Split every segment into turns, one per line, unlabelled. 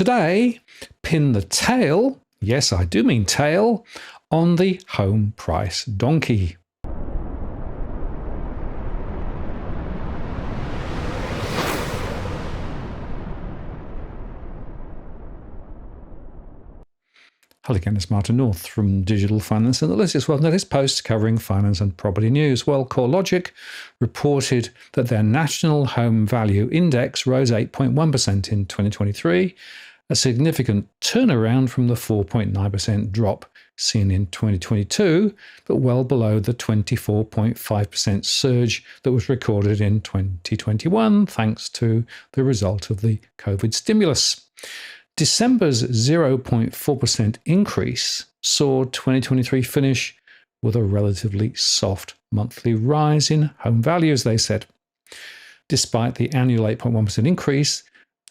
Today, pin the tail, yes, I do mean tail, on the home price donkey. Hello again, it's Martin North from Digital Finance Analysis. Well, latest post covering finance and property news. Well, CoreLogic reported that their National Home Value Index rose 8.1% in 2023, a significant turnaround from the 4.9% drop seen in 2022, but well below the 24.5% surge that was recorded in 2021, thanks to the result of the COVID stimulus. December's 0.4% increase saw 2023 finish with a relatively soft monthly rise in home values, they said. Despite the annual 8.1% increase,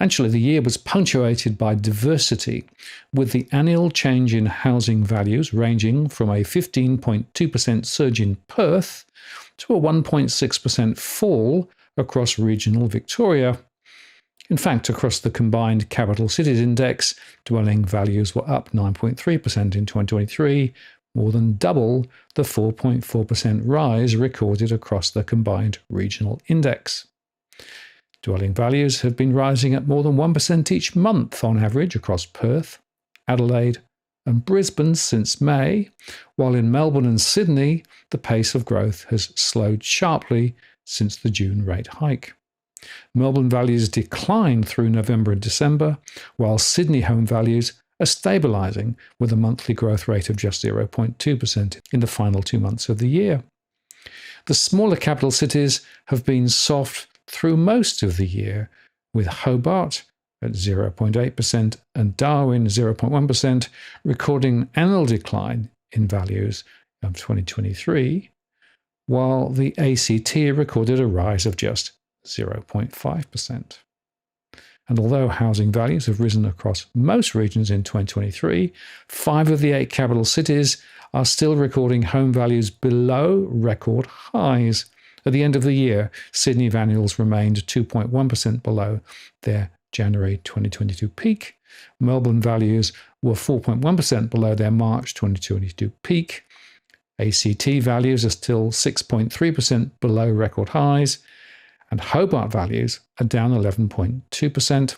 actually the year was punctuated by diversity, with the annual change in housing values ranging from a 15.2% surge in Perth to a 1.6% fall across regional Victoria. In fact, across the combined capital cities index, dwelling values were up 9.3% in 2023, more than double the 4.4% rise recorded across the combined regional index. Dwelling values have been rising at more than 1% each month on average across Perth, Adelaide, and Brisbane since May, while in Melbourne and Sydney, the pace of growth has slowed sharply since the June rate hike. Melbourne values declined through November and December, while Sydney home values are stabilising with a monthly growth rate of just 0.2% in the final 2 months of the year. The smaller capital cities have been soft through most of the year, with Hobart at 0.8% and Darwin 0.1% recording an annual decline in values of 2023, while the ACT recorded a rise of just 0.5%. And although housing values have risen across most regions in 2023, 5 of the 8 capital cities are still recording home values below record highs. At the end of the year, Sydney values remained 2.1% below their January 2022 peak. Melbourne values were 4.1% below their March 2022 peak. ACT values are still 6.3% below record highs, and Hobart values are down 11.2%.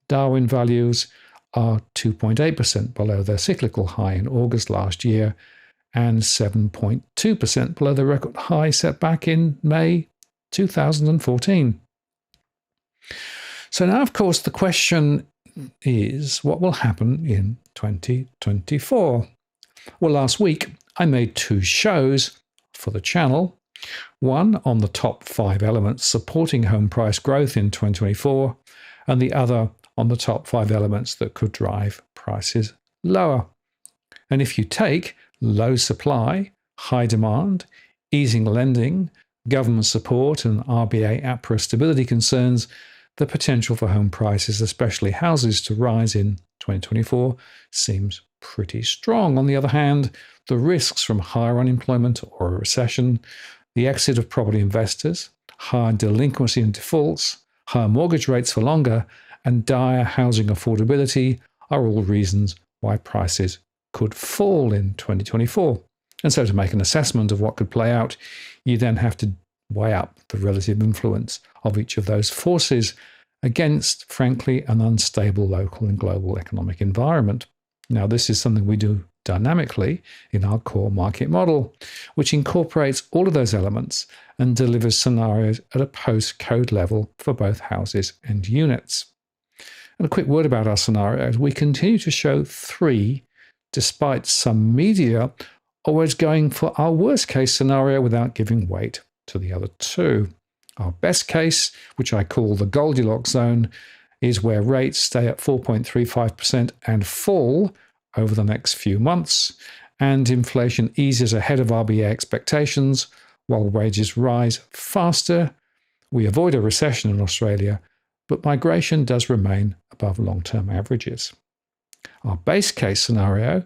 Darwin values are 2.8% below their cyclical high in August last year and 7.2% below the record high set back in May 2014. So now, of course, the question is, what will happen in 2024? Well, last week I made 2 shows for the channel. One on the top 5 elements supporting home price growth in 2024, and the other on the top 5 elements that could drive prices lower. And if you take low supply, high demand, easing lending, government support, and RBA APRA stability concerns, the potential for home prices, especially houses, to rise in 2024 seems pretty strong. On the other hand, the risks from higher unemployment or a recession, the exit of property investors, higher delinquency and defaults, higher mortgage rates for longer, and dire housing affordability are all reasons why prices could fall in 2024. And so to make an assessment of what could play out, you then have to weigh up the relative influence of each of those forces against, frankly, an unstable local and global economic environment. Now, this is something we do dynamically in our core market model, which incorporates all of those elements and delivers scenarios at a postcode level for both houses and units. And a quick word about our scenarios. We continue to show 3, despite some media always going for our worst case scenario without giving weight to the other 2. Our best case, which I call the Goldilocks zone, is where rates stay at 4.35% and fall over the next few months, and inflation eases ahead of RBA expectations while wages rise faster. We avoid a recession in Australia, but migration does remain above long-term averages. Our base case scenario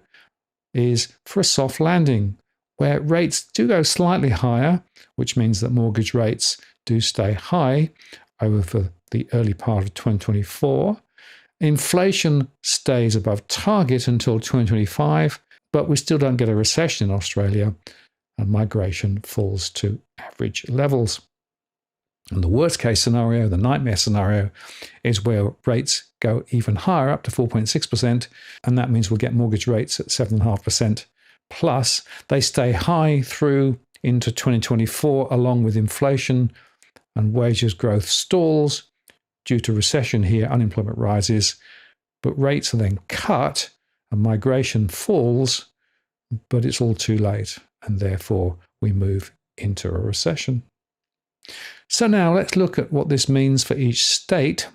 is for a soft landing, where rates do go slightly higher, which means that mortgage rates do stay high over the early part of 2024. Inflation stays above target until 2025, but we still don't get a recession in Australia, and migration falls to average levels. And the worst case scenario, the nightmare scenario, is where rates go even higher, up to 4.6%, and that means we'll get mortgage rates at 7.5%. Plus, they stay high through into 2024, along with inflation, and wages growth stalls. Due to recession here, unemployment rises, but rates are then cut and migration falls, but it's all too late, and therefore we move into a recession. So now let's look at what this means for each state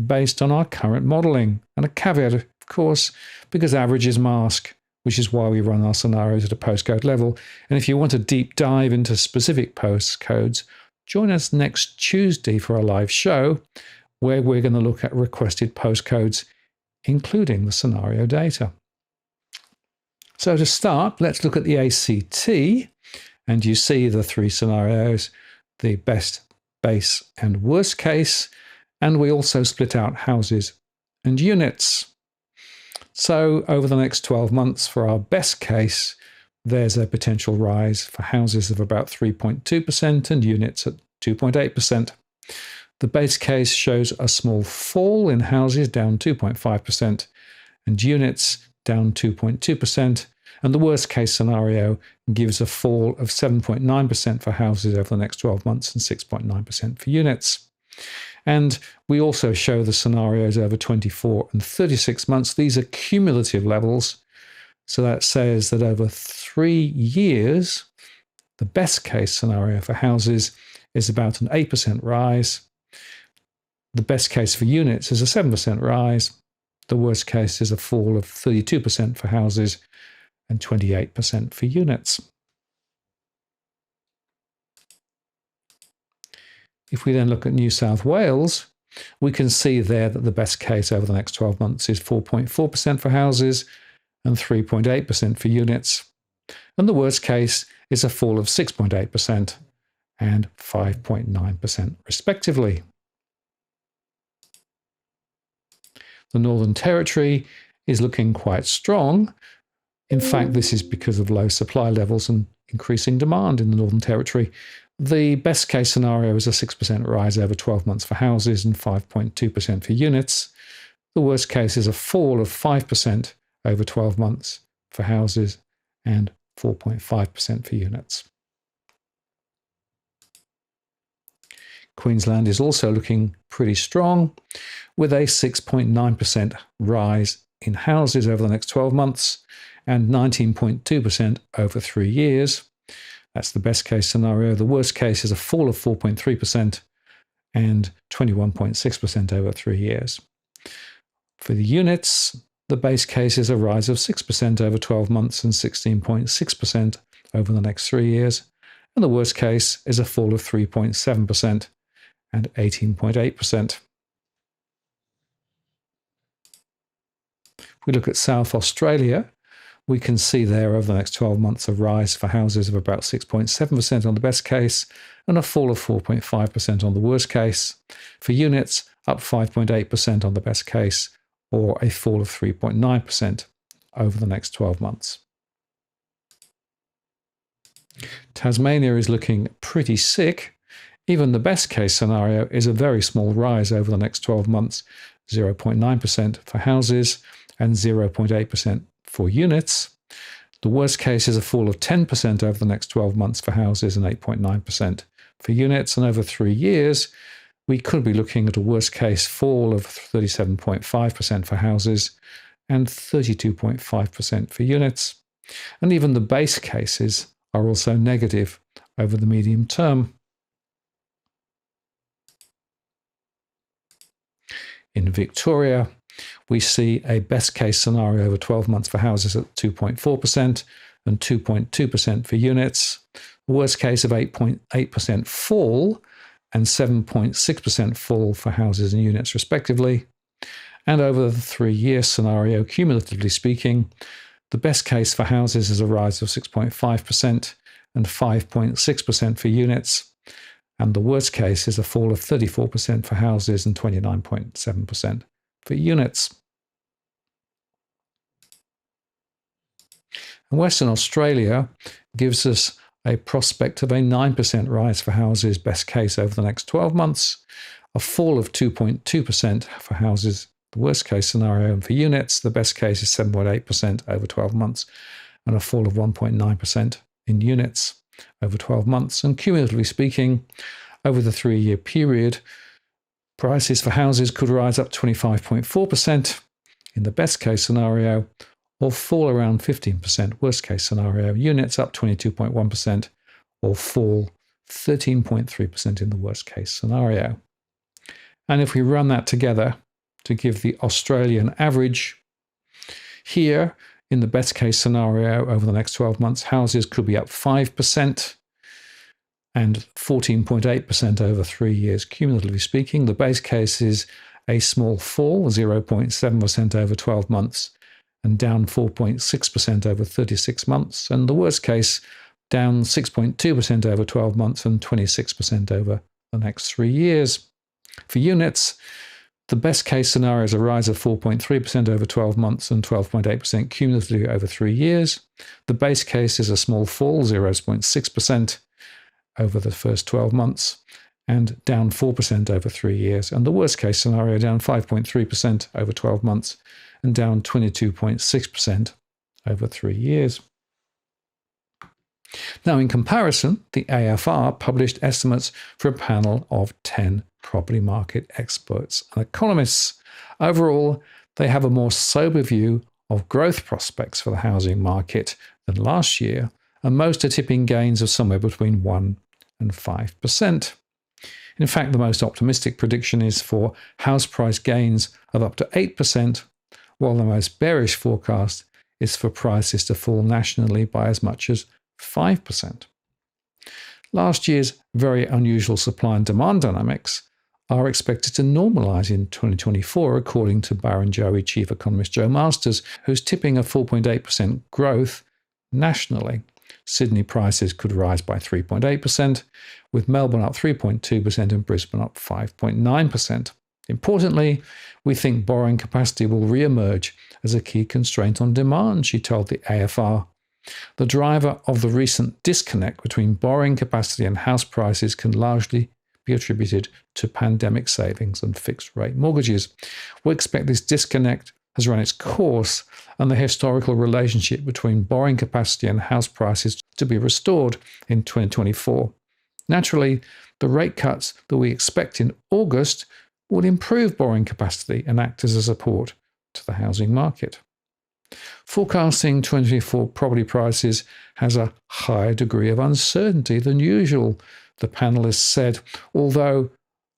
based on our current modelling. And a caveat, of course, because averages mask, which is why we run our scenarios at a postcode level. And if you want a deep dive into specific postcodes, join us next Tuesday for a live show where we're going to look at requested postcodes, including the scenario data. So to start, let's look at the ACT, and you see the three scenarios, the best, base, and worst case, and we also split out houses and units. So over the next 12 months for our best case, there's a potential rise for houses of about 3.2% and units at 2.8%. The base case shows a small fall in houses, down 2.5%, and units down 2.2%. And the worst case scenario gives a fall of 7.9% for houses over the next 12 months and 6.9% for units. And we also show the scenarios over 24 and 36 months. These are cumulative levels. So that says that over 3 years, the best case scenario for houses is about an 8% rise. The best case for units is a 7% rise. The worst case is a fall of 32% for houses and 28% for units. If we then look at New South Wales, we can see there that the best case over the next 12 months is 4.4% for houses and 3.8% for units. And the worst case is a fall of 6.8% and 5.9% respectively. The Northern Territory is looking quite strong. In fact, this is because of low supply levels and increasing demand in the Northern Territory. The best case scenario is a 6% rise over 12 months for houses and 5.2% for units. The worst case is a fall of 5% over 12 months for houses and 4.5% for units. Queensland is also looking pretty strong, with a 6.9% rise in houses over the next 12 months and 19.2% over 3 years. That's the best case scenario. The worst case is a fall of 4.3% and 21.6% over 3 years. For the units, the base case is a rise of 6% over 12 months and 16.6% over the next 3 years. And the worst case is a fall of 3.7% and 18.8%. If we look at South Australia, we can see there over the next 12 months a rise for houses of about 6.7% on the best case and a fall of 4.5% on the worst case. For units, up 5.8% on the best case or a fall of 3.9% over the next 12 months. Tasmania is looking pretty sick. Even the best case scenario is a very small rise over the next 12 months, 0.9% for houses and 0.8% for units. The worst case is a fall of 10% over the next 12 months for houses and 8.9% for units. And over 3 years, we could be looking at a worst case fall of 37.5% for houses and 32.5% for units. And even the base cases are also negative over the medium term. In Victoria, we see a best case scenario over 12 months for houses at 2.4% and 2.2% for units. The worst case of 8.8% fall and 7.6% fall for houses and units respectively. And over the 3-year scenario, cumulatively speaking, the best case for houses is a rise of 6.5% and 5.6% for units. And the worst case is a fall of 34% for houses and 29.7% for units. And Western Australia gives us a prospect of a 9% rise for houses, best case, over the next 12 months, a fall of 2.2% for houses, the worst case scenario, and for units, the best case is 7.8% over 12 months, and a fall of 1.9% in units over 12 months. And cumulatively speaking, over the 3-year period, prices for houses could rise up 25.4% in the best case scenario, or fall around 15% worst case scenario. Units up 22.1%, or fall 13.3% in the worst case scenario. And if we run that together to give the Australian average, here in the best case scenario over the next 12 months, houses could be up 5% and 14.8% over 3 years, cumulatively speaking. The base case is a small fall, 0.7% over 12 months, and down 4.6% over 36 months. And the worst case, down 6.2% over 12 months and 26% over the next 3 years. For units, the best case scenario is a rise of 4.3% over 12 months and 12.8% cumulatively over 3 years. The base case is a small fall, 0.6% over the first 12 months and down 4% over 3 years. And the worst case scenario, down 5.3% over 12 months and down 22.6% over 3 years. Now, in comparison, the AFR published estimates for a panel of 10 property market experts and economists. Overall, they have a more sober view of growth prospects for the housing market than last year, and most are tipping gains of somewhere between 1% and 5%. In fact, the most optimistic prediction is for house price gains of up to 8%, while the most bearish forecast is for prices to fall nationally by as much as 5%. Last year's very unusual supply and demand dynamics are expected to normalise in 2024, according to Barrenjoey chief economist Joe Masters, who's tipping a 4.8% growth nationally. Sydney prices could rise by 3.8%, with Melbourne up 3.2% and Brisbane up 5.9%. Importantly, we think borrowing capacity will re-emerge as a key constraint on demand, she told the AFR. The driver of the recent disconnect between borrowing capacity and house prices can largely be attributed to pandemic savings and fixed-rate mortgages. We expect this disconnect has run its course and the historical relationship between borrowing capacity and house prices to be restored in 2024. Naturally, the rate cuts that we expect in August will improve borrowing capacity and act as a support to the housing market. Forecasting 2024 property prices has a higher degree of uncertainty than usual, the panelists said, although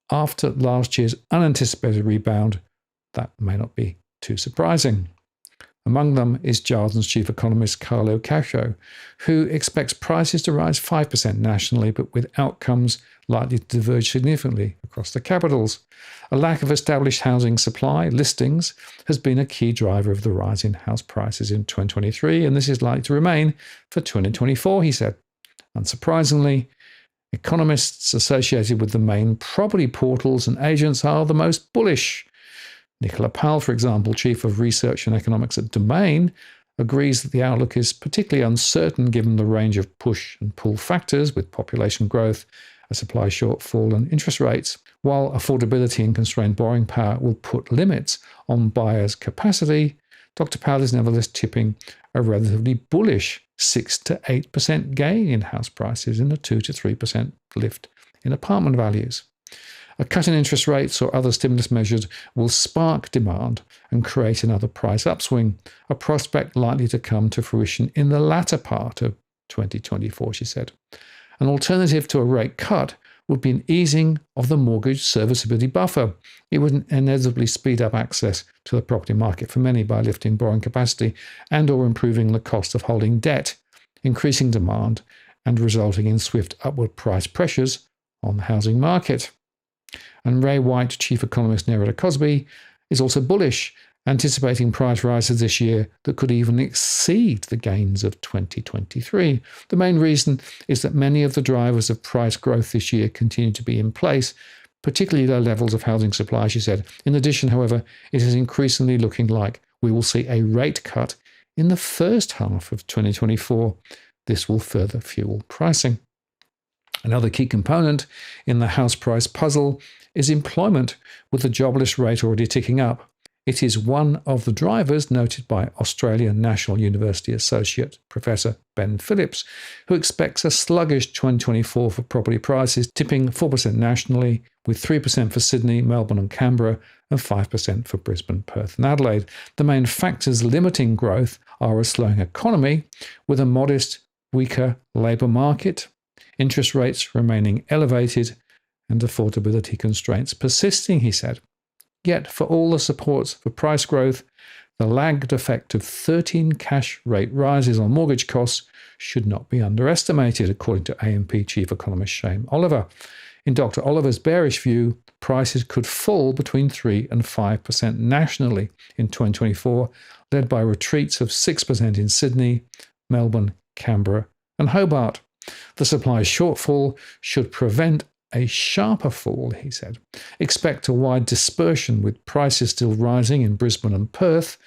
after last year's unanticipated rebound, that may not be too surprising. Among them is Jarden's chief economist Carlo Cascio, who expects prices to rise 5% nationally, but with outcomes likely to diverge significantly across the capitals. A lack of established housing supply, listings, has been a key driver of the rise in house prices in 2023, and this is likely to remain for 2024, he said. Unsurprisingly, economists associated with the main property portals and agents are the most bullish. Nicola Powell, for example, chief of research and economics at Domain, agrees that the outlook is particularly uncertain given the range of push and pull factors with population growth, a supply shortfall and interest rates. While affordability and constrained borrowing power will put limits on buyers' capacity, Dr. Powell is nevertheless tipping a relatively bullish 6 to 8% gain in house prices and a 2 to 3% lift in apartment values. A cut in interest rates or other stimulus measures will spark demand and create another price upswing, a prospect likely to come to fruition in the latter part of 2024, she said. An alternative to a rate cut would be an easing of the mortgage serviceability buffer. It would inevitably speed up access to the property market for many by lifting borrowing capacity and or improving the cost of holding debt, increasing demand and resulting in swift upward price pressures on the housing market. And Ray White, chief economist near Nerida Cosby, is also bullish, anticipating price rises this year that could even exceed the gains of 2023. The main reason is that many of the drivers of price growth this year continue to be in place, particularly low levels of housing supply, she said. In addition, however, it is increasingly looking like we will see a rate cut in the first half of 2024. This will further fuel pricing. Another key component in the house price puzzle is employment, with the jobless rate already ticking up. It is one of the drivers noted by Australian National University Associate Professor Ben Phillips, who expects a sluggish 2024 for property prices, tipping 4% nationally, with 3% for Sydney, Melbourne and Canberra, and 5% for Brisbane, Perth and Adelaide. The main factors limiting growth are a slowing economy, with a modest, weaker labour market, interest rates remaining elevated, and affordability constraints persisting, he said. Yet, for all the supports for price growth, the lagged effect of 13 cash rate rises on mortgage costs should not be underestimated, according to AMP Chief Economist Shane Oliver. In Dr. Oliver's bearish view, prices could fall between 3 and 5% nationally in 2024, led by retreats of 6% in Sydney, Melbourne, Canberra and Hobart. The supply shortfall should prevent a sharper fall, he said. Expect a wide dispersion, with prices still rising in Brisbane and Perth,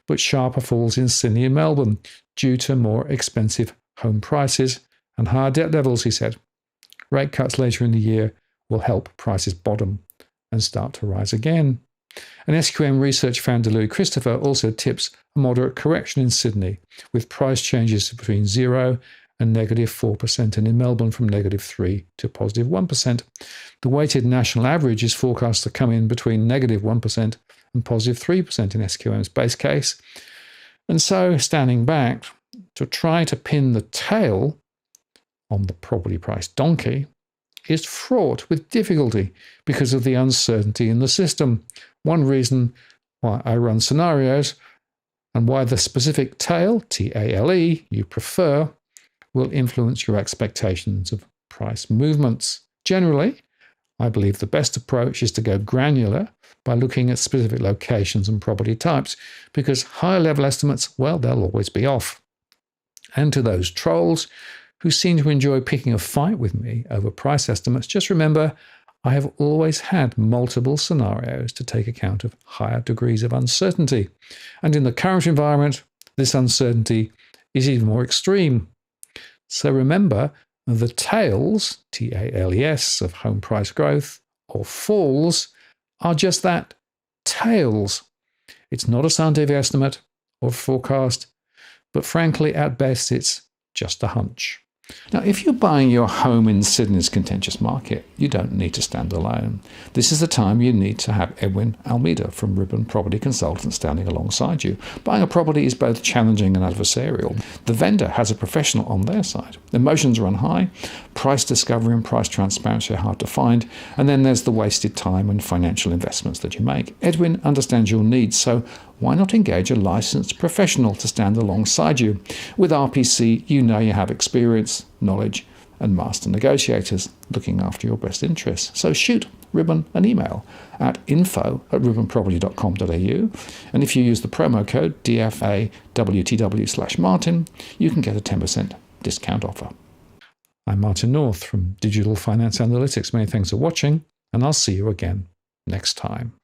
but sharper falls in Sydney and Melbourne due to more expensive home prices and higher debt levels, he said. Rate cuts later in the year will help prices bottom and start to rise again. And SQM research founder Louis Christopher also tips a moderate correction in Sydney, with price changes between 0 and -4%, and in Melbourne from -3% to +1%. The weighted national average is forecast to come in between -1% and +3% in SQM's base case. And so, standing back, to try to pin the tail on the property price donkey is fraught with difficulty because of the uncertainty in the system. One reason why I run scenarios and why the specific tail, T-A-L-E, you prefer, will influence your expectations of price movements. Generally, I believe the best approach is to go granular by looking at specific locations and property types, because higher level estimates, well, they'll always be off. And to those trolls who seem to enjoy picking a fight with me over price estimates, just remember, I have always had multiple scenarios to take account of higher degrees of uncertainty. And in the current environment, this uncertainty is even more extreme. So remember, the tails, T-A-L-E-S, of home price growth, or falls, are just that, tails. It's not a scientific estimate or forecast, but frankly, at best, it's just a hunch. Now, if you're buying your home in Sydney's contentious market, you don't need to stand alone. This is the time you need to have Edwin Almeida from Ribbon Property Consultants standing alongside you. Buying a property is both challenging and adversarial. The vendor has a professional on their side. Emotions run high, price discovery and price transparency are hard to find, and then there's the wasted time and financial investments that you make. Edwin understands your needs, so why not engage a licensed professional to stand alongside you? With RPC, you know you have experience, knowledge, and master negotiators looking after your best interests. So shoot Ribbon an email at info@ribbonproperty.com.au, and if you use the promo code DFAWTW/Martin, you can get a 10% discount offer. I'm Martin North from Digital Finance Analytics. Many thanks for watching, and I'll see you again next time.